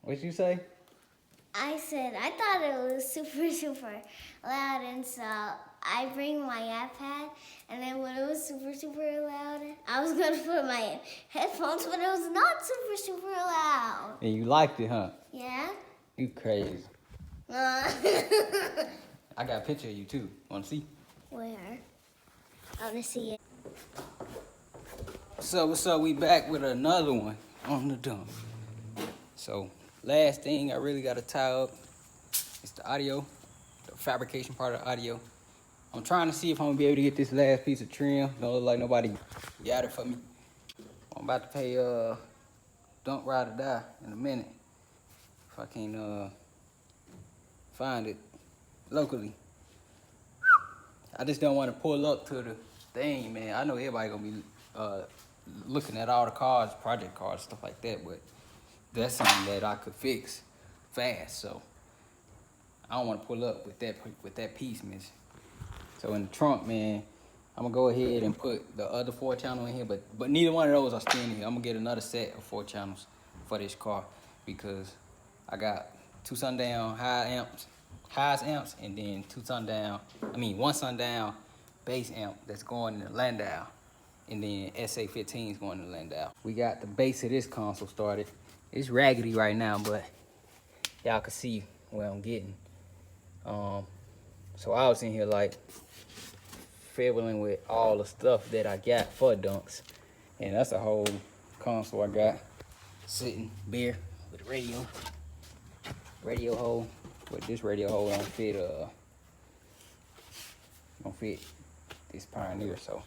What'd you say? I said I thought it was super loud, and so I bring my iPad, and then when it was super loud, I was gonna put my headphones, but it was not super loud. And you liked it, huh? Yeah. You crazy. I got a picture of you too. Wanna see? Where? I wanna see it. What's up? We back with another one on the dump. So, last thing I really gotta tie up is the audio, the fabrication part of the audio. I'm trying to see if I'm gonna be able to get this last piece of trim. Don't look like nobody got it for me. I'm about to pay Donk Ride or Die in a minute if I can't find it locally. I just don't want to pull up to the thing, man. I know everybody gonna be looking at all the cars, project cars, stuff like that, but that's something that I could fix fast. So I don't want to pull up with that piece, miss. So in the trunk, man, I'm gonna go ahead and put the other 4 channel in here, but neither one of those are still in here. I'm gonna get another set of 4 channels for this car because I got 2 sundown highs amps, and then 1 sundown bass amp that's going in the Landau, and then SA15 is going in the Landau. We got the base of this console started. It's raggedy right now, but y'all can see where I'm getting. So I was in here like fiddling with all the stuff that I got for Donks, and that's a whole console I got sitting bare with a radio hole, but this radio hole don't fit this Pioneer, so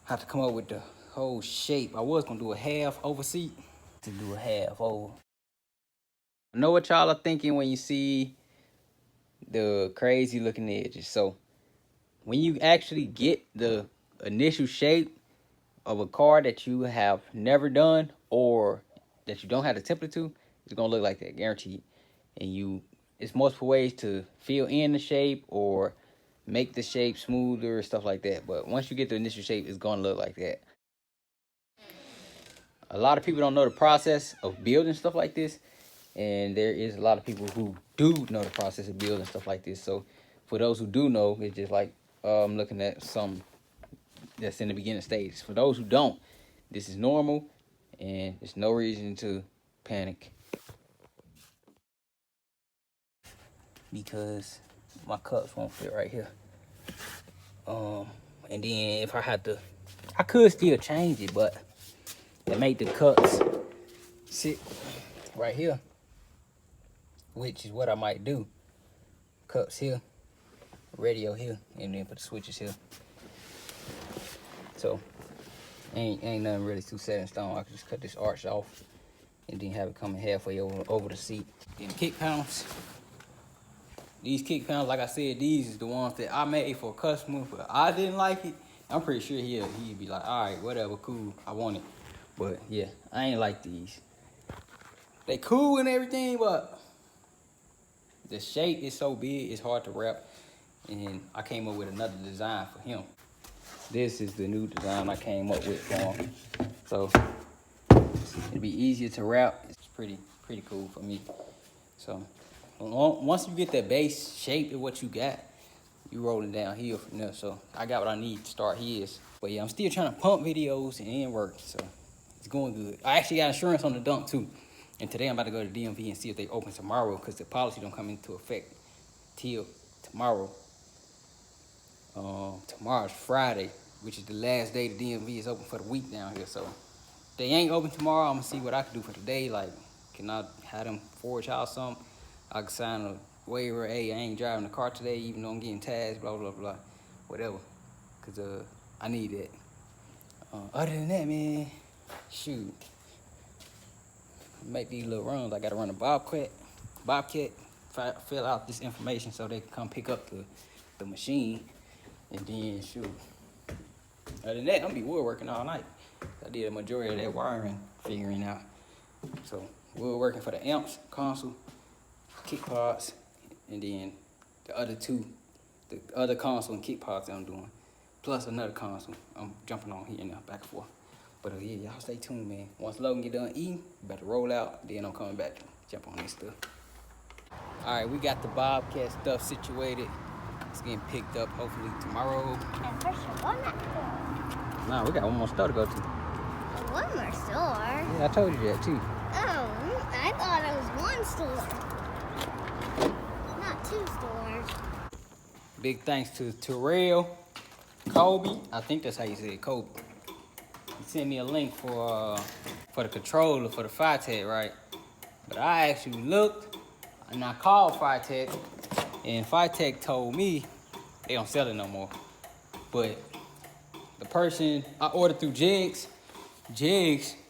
I have to come up with the whole shape. I was gonna do a half over seat to do a half over. I know what y'all are thinking when you see the crazy looking edges. So when you actually get the initial shape of a car that you have never done or that you don't have the template to, it's gonna look like that, guaranteed. And it's multiple ways to fill in the shape or make the shape smoother, stuff like that. But once you get the initial shape, it's gonna look like that. A lot of people don't know the process of building stuff like this, and there is a lot of people who do know the process of building stuff like this. So for those who do know, it's just like I'm looking at some that's in the beginning stages. For those who don't, this is normal, and there's no reason to panic because my cups won't fit right here. And then if I had to, I could still change it, but to make the cups sit right here, which is what I might do. Cups here, radio here, and then put the switches here. So ain't nothing really too set in stone. I can just cut this arch off and then have it coming halfway over the seat. Then kick panels. These kick panels, like I said, these is the ones that I made for a customer, but I didn't like it. I'm pretty sure he'd be like, all right, whatever, cool, I want it. But yeah, I ain't like these. They cool and everything, but the shape is so big, it's hard to wrap. And I came up with another design for him. This is the new design I came up with for him. So it'd be easier to wrap. It's pretty cool for me. So once you get that base shape of what you got, you rolling downhill from there. So I got what I need to start his. But yeah, I'm still trying to pump videos and it work. So it's going good. I actually got insurance on the Donk too. And today I'm about to go to DMV and see if they open tomorrow, because the policy don't come into effect till tomorrow. Tomorrow's Friday, which is the last day the DMV is open for the week down here. So if they ain't open tomorrow, I'm gonna see what I can do for today. Like, can I have them forward y'all something? I can sign a waiver, hey, I ain't driving the car today, even though I'm getting tags, blah, blah, blah, whatever. Because I need that. Other than that, man, shoot. Make these little runs. I got to run a Bobcat, fill out this information so they can come pick up the machine. And then, shoot. Other than that, I'm going to be woodworking all night. I did a majority of that wiring figuring out. So, woodworking for the amps, console, kick pods, and then the other console and kick pods that I'm doing, plus another console I'm jumping on here and there, back and forth. But yeah, y'all stay tuned, man. Once Logan get done eating, better roll out. Then I'm coming back, jump on this stuff. All right, we got the Bobcat stuff situated. It's getting picked up hopefully tomorrow. And first of all, not store. Nah, we got one more store to go to. One more store? Yeah, I told you that too. Oh, I thought it was one store. Not two stores. Big thanks to Terrell, Kobe. I think that's how you say it, Kobe. He sent me a link for the controller for the Fitech, right? But I actually looked and I called Fitech, and Fitech told me they don't sell it no more. But the person I ordered through Jigs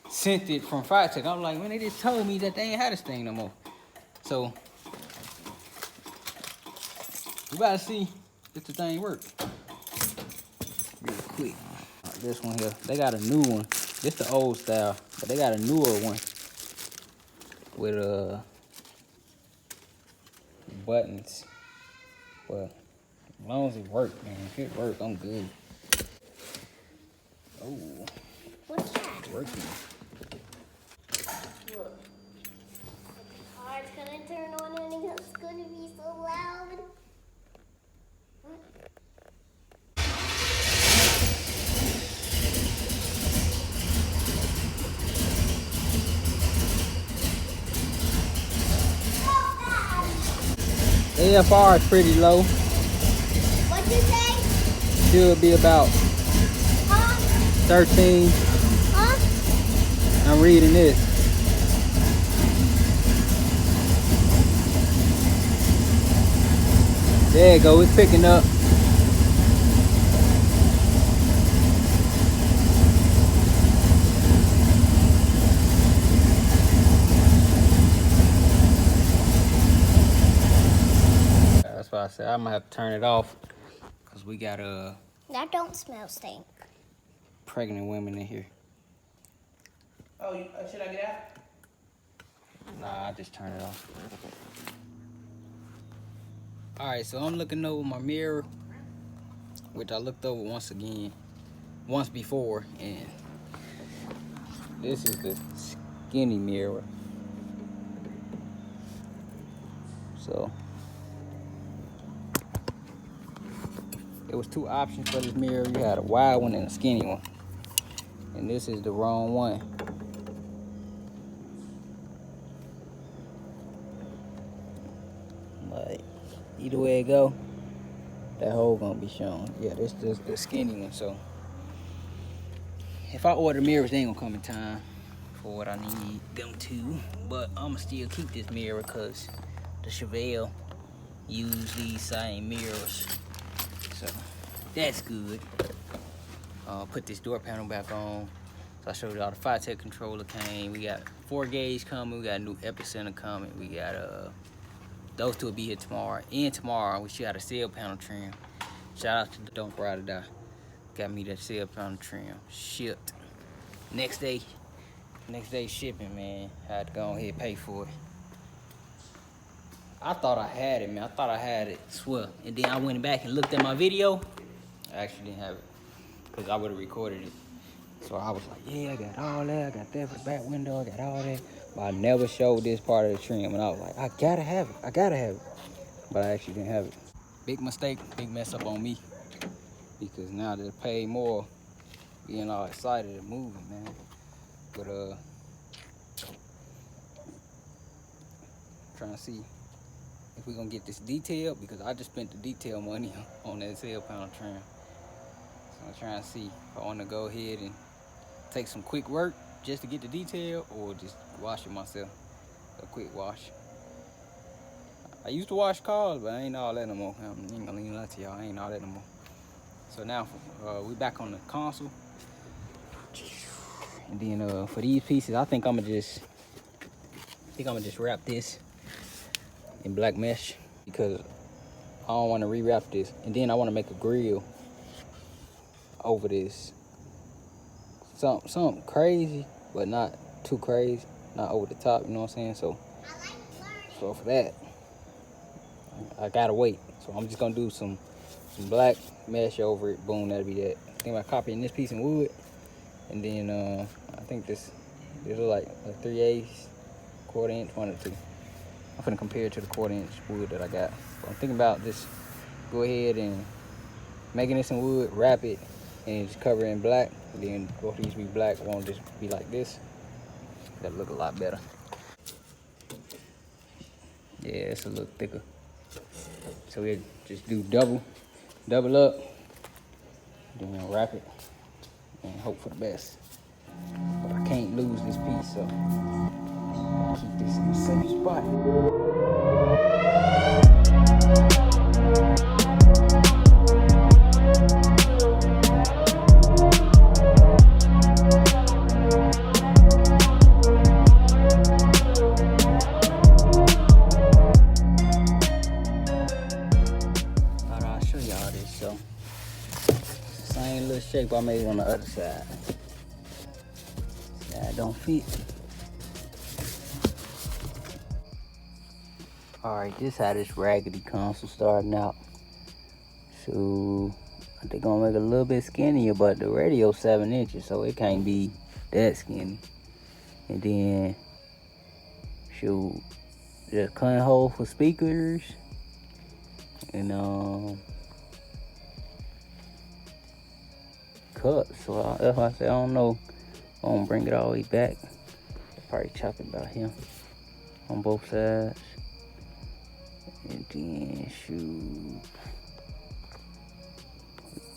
sent it from Fitech. I'm like, man, they just told me that they ain't had this thing no more. So we about to see if the thing works. Real quick. This one here, they got a new one. This the old style, but they got a newer one with buttons. But as long as it works, man, if it works, I'm good. Oh, What's that? it's working. Look. The car's gonna turn on and it's gonna be so loud. AFR is pretty low. What'd you say? Should be about Huh? 13. Huh? I'm reading this. There you go, it's picking up. That's why I said I'm gonna have to turn it off, because we got That don't smell stink. pregnant women in here. Oh, should I get out? Nah, I just turn it off. Alright, so I'm looking over my mirror, which I looked over once before, and this is the skinny mirror. So there was two options for this mirror. You had a wide one and a skinny one, and this is the wrong one. But either way it go, that hole gonna be shown. Yeah, this is the skinny one. So if I order mirrors, they ain't gonna come in time for what I need them to. But I'ma still keep this mirror because the Chevelle use these same mirrors. So that's good. Put this door panel back on. So I showed you all the Fitech controller came. We got 4 gauge coming. We got a new epicenter coming. We got those two will be here tomorrow. And tomorrow we should have a sail panel trim. Shout out to the Donk Ride or Die. Got me that sail panel trim shipped. Next day shipping, man. I had to go ahead and pay for it. I thought I had it, man. I thought I had it, swear. And then I went back and looked at my video. I actually didn't have it, because I would have recorded it. So I was like, yeah, I got all that. I got that for the back window. I got all that. But I never showed this part of the trim. And I was like, I gotta have it. I gotta have it. But I actually didn't have it. Big mistake, big mess up on me. Because now they pay more, being all excited and moving, man. But trying to see if we're gonna get this detailed, because I just spent the detail money on that sail panel trim. So I'm trying to see if I want to go ahead and take some quick work just to get the detail, or just wash it myself. A quick wash. I used to wash cars, but I ain't all that no more. I ain't gonna lie to y'all, I ain't all that no more. So now we back on the console. And then for these pieces, I think I'm gonna just wrap this in black mesh, because I don't want to rewrap this. And then I want to make a grill over this. Something crazy, but not too crazy, not over the top, you know what I'm saying? So for that, I gotta wait. So I'm just gonna do some black mesh over it. Boom, that'll be that. Think about copying this piece in wood And then I think this look like a 3/8, 1/4 inch, one of the two. I'm finna compare it to the 1/4 inch wood that I got. So I'm thinking about just go ahead and making this in wood, wrap it, and just cover it in black. And then both these be black, won't just be like this. That'll look a lot better. Yeah, it's a little thicker. So we just do double up, then wrap it, and hope for the best. But I can't lose this piece, so keep this in a safe spot. I'll show y'all this. So same little shape I made on the other side. That don't fit. Alright, this how this raggedy console starting out. So I think I'm gonna make it a little bit skinnier, but the radio's 7 inches, so it can't be that skinny. And then shoot, just cutting hole for speakers, and cut. So that's why I say I don't know. I won't bring it all the way back. I'll probably chop it about here on both sides. And then shoot,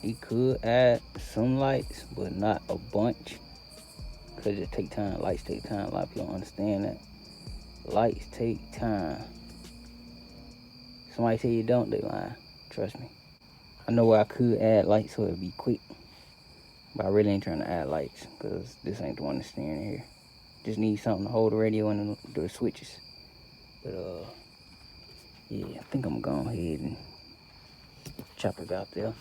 it could add some lights, but not a bunch, cause it take time. Lights take time. A lot of people don't understand that. Lights take time. Somebody say you don't, they lying. Trust me. I know where I could add lights so it'd be quick, but I really ain't trying to add lights, cause this ain't the one that's steering here. Just need something to hold the radio and the switches. But yeah, I think I'm gonna go ahead and chop it out there.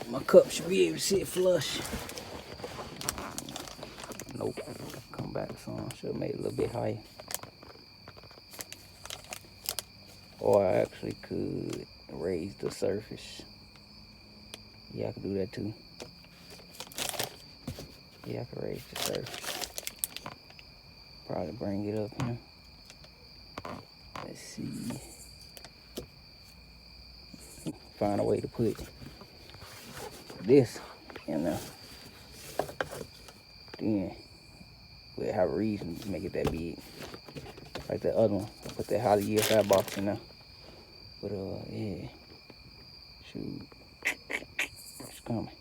My cup should be able to sit flush. Nope. Come back some. Should have made it a little bit higher. Or I actually could raise the surface. Yeah, I could do that too. Yeah, I could raise the surface. Probably bring it up here. Let's see. Find a way to put this in there. Then we'll have a reason to make it that big. Like that other one. Put that Holly EFI box in there. But yeah. Shoot. It's coming.